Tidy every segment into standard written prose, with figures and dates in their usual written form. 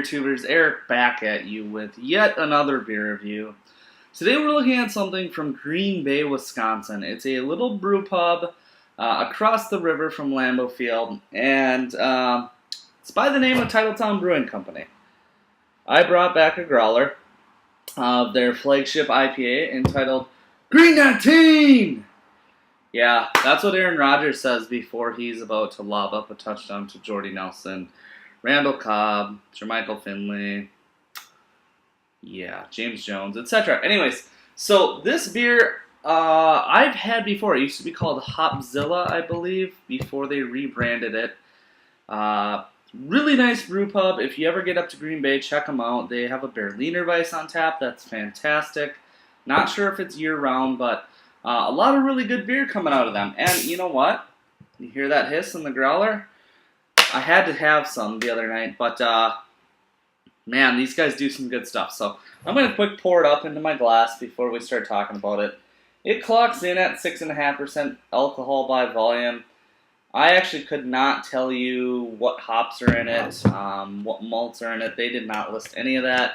beer tubers, Eric back at you with yet another beer review. Today we're looking at something from Green Bay, Wisconsin. It's a little brew pub across the river from Lambeau Field, and it's by the name of Titletown Brewing Company. I brought back a growler of their flagship IPA entitled Green 19! Yeah, that's what Aaron Rodgers says before he's about to lob up a touchdown to Jordy Nelson, Randall Cobb, Jermichael Finley, James Jones, etc. Anyways, so this beer I've had before. It used to be called Hopzilla, I believe, before they rebranded it. Really nice brew pub. If you ever get up to Green Bay, check them out. They have a Berliner Weiss on tap. That's fantastic. Not sure if it's year-round, but a lot of really good beer coming out of them. And you know what? You hear that hiss in the growler? I had to have some the other night, but man, these guys do some good stuff. So I'm going to quick pour it up into my glass before we start talking about it. It clocks in at 6.5% alcohol by volume. I actually could not tell you what hops are in it, what malts are in it. They did not list any of that.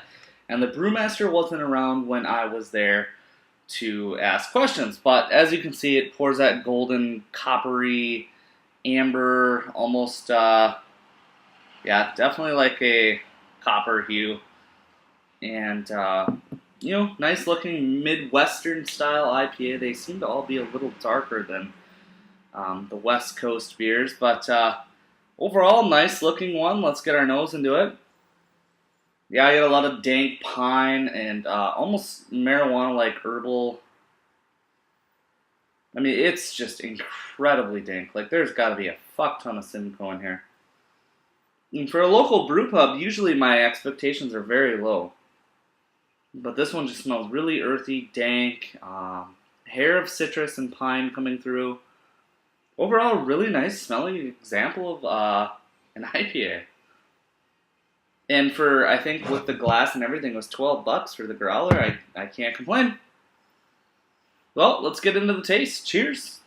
And the brewmaster wasn't around when I was there to ask questions. But as you can see, it pours that golden, coppery, amber, almost, definitely like a copper hue. And, nice looking Midwestern style IPA. They seem to all be a little darker than the West Coast beers, but overall, nice looking one. Let's get our nose into it. Yeah, I get a lot of dank pine and almost marijuana-like herbal. I mean, it's just incredibly dank. Like, there's got to be a fuck ton of Simcoe in here. And for a local brew pub, usually my expectations are very low. But this one just smells really earthy, dank, hair of citrus and pine coming through. Overall, really nice smelling example of an IPA. And for, I think, with the glass and everything, it was $12 for the growler. I can't complain. Well, let's get into the taste. Cheers.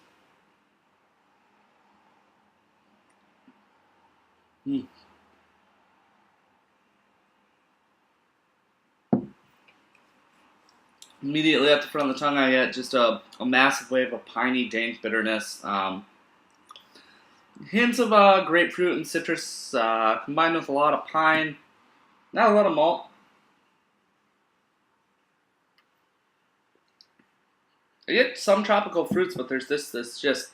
Immediately at the front of the tongue, I get just a massive wave of piney, dank bitterness. Hints of grapefruit and citrus combined with a lot of pine. Not a lot of malt. I get some tropical fruits, but there's this just,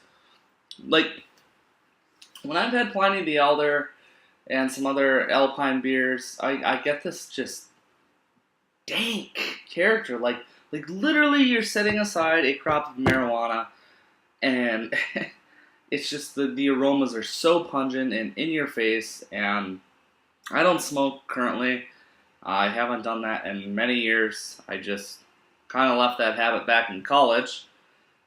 like, when I've had Pliny the Elder and some other Alpine beers, I get this just dank character. Like literally you're setting aside a crop of marijuana and it's just the aromas are so pungent and in your face. And I don't smoke currently. I haven't done that in many years. I just kind of left that habit back in college.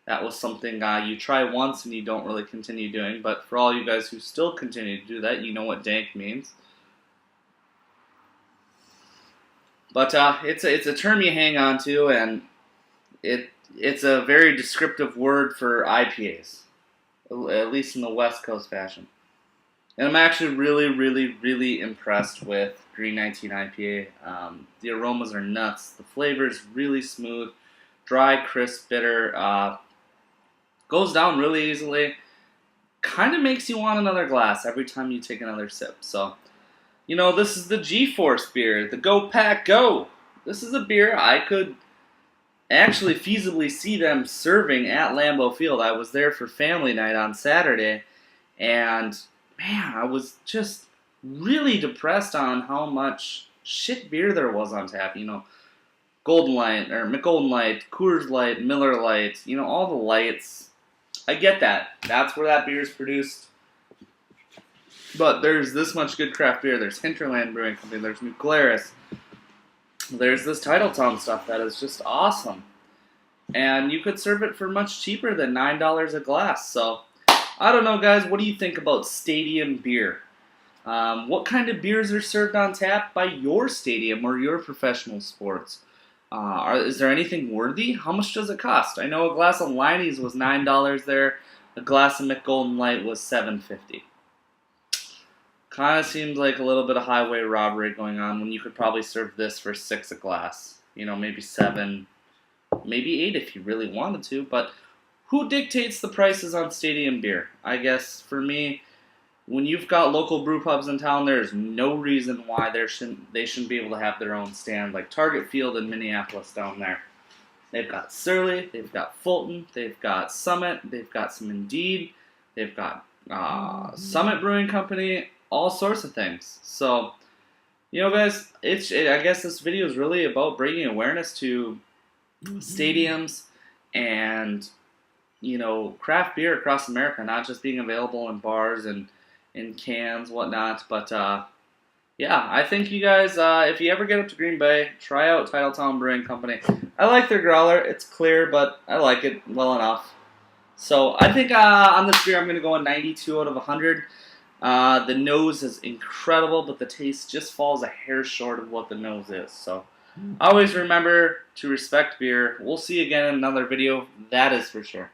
That was something you try once and you don't really continue doing. But for all you guys who still continue to do that, you know what dank means. But it's a term you hang on to, and it's a very descriptive word for IPAs, at least in the West Coast fashion. And I'm actually really, really, really impressed with Green 19 IPA. The aromas are nuts. The flavor is really smooth, dry, crisp, bitter. Goes down really easily. Kind of makes you want another glass every time you take another sip. So, this is the G-Force beer, the Go Pack Go. This is a beer I could actually feasibly see them serving at Lambeau Field. I was there for family night on Saturday, and man, I was just really depressed on how much shit beer there was on tap. Golden Light, or McGolden Light, Coors Light, Miller Light, all the lights. I get that. That's where that beer is produced. But there's this much good craft beer. There's Hinterland Brewing Company. There's New Glarus. There's this Titletown stuff that is just awesome. And you could serve it for much cheaper than $9 a glass. So, I don't know, guys. What do you think about stadium beer? What kind of beers are served on tap by your stadium or your professional sports? Is there anything worthy? How much does it cost? I know a glass of Liney's was $9 there. A glass of McGolden Light was $7.50. Kind of seems like a little bit of highway robbery going on when you could probably serve this for $6 a glass. You know, maybe 7, maybe 8 if you really wanted to. But who dictates the prices on stadium beer? I guess for me, when you've got local brew pubs in town, there's no reason why they shouldn't be able to have their own stand, like Target Field in Minneapolis down there. They've got Surly, they've got Fulton, they've got Summit, they've got some Indeed, they've got Summit Brewing Company, all sorts of things. So, you know, guys, I guess this video is really about bringing awareness to stadiums and, you know, craft beer across America, not just being available in bars and in cans, whatnot. But yeah, I think you guys, if you ever get up to Green Bay, try out Titletown Brewing Company. I like their growler. It's clear, but I like it well enough. So I think on this beer, I'm going to go a 92 out of 100. The nose is incredible, but the taste just falls a hair short of what the nose is. So always remember to respect beer. We'll see you again in another video. That is for sure.